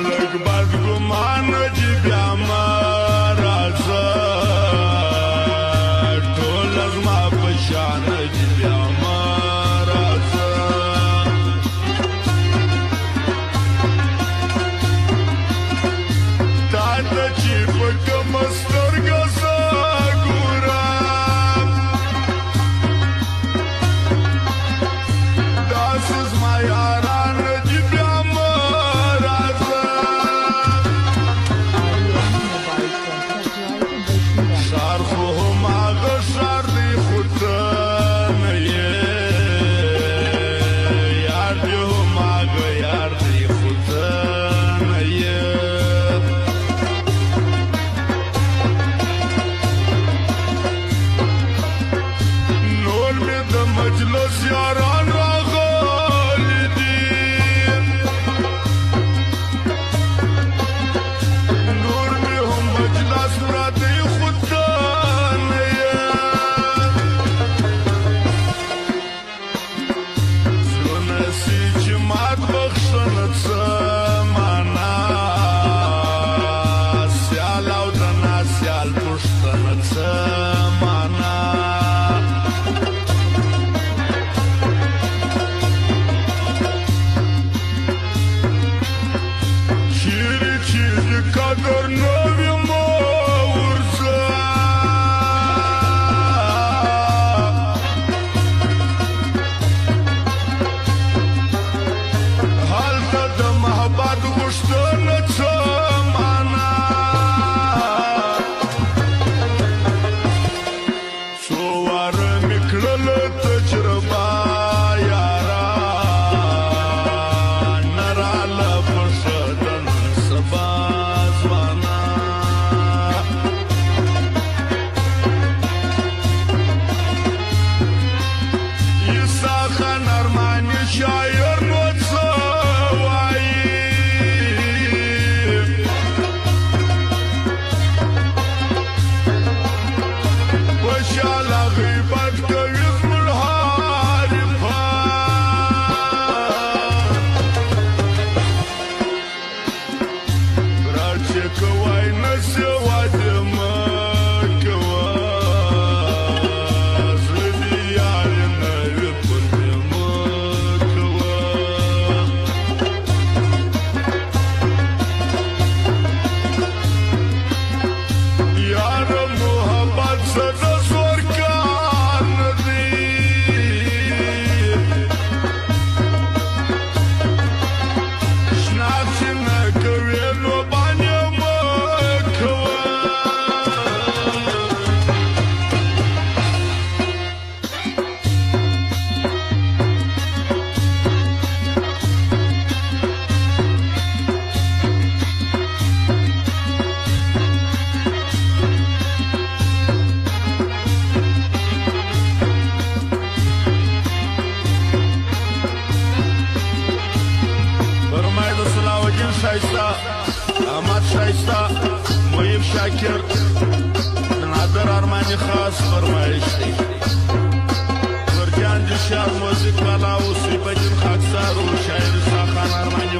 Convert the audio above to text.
لږ بدګمانه چې بیا مه راځه ټوله زما په شانه چې بیا مه راځه تا ته چې په کومه سترګه زه ګورم داسې زما یارانه چې بیا مه راځه ښار خو هماغه ښار دی خو ته نه یې یار دې هماغه یار دی خو ته نه یې نور مې د مجلس یاران راغلي دي نور مې هم مجلس پراته خو ته نه یې زړونه سي چې مات بخښنه څه معنا سیال او د ناسیال پوښتنه څه معنا چیرې چې د قدر نه وي مه ورځه هلته د محبت غوښتنه څه معنا څو واره مې کړله تجربه یاران نه راله په ښه د نن سبا ځوانه عیسی خان ارماني شاعر نو څه وایي خوشاله غیبت کوي زموږ حریفان برار چې کوی نشي واده مه کوه زړه دې یارې نه وي پر دې مه کوه یاره محبت څه د زور کار نه دی شناخت چې نه کوې نو باندې مه کوه فرمای د صلاح الدین شایسته احمد شایسته محیب شاکر نادر ارمانی خاص فرمایش دی مرجان جشار موزیک والا اوسی بدین خاکسار و شاعر ساخان ارمانی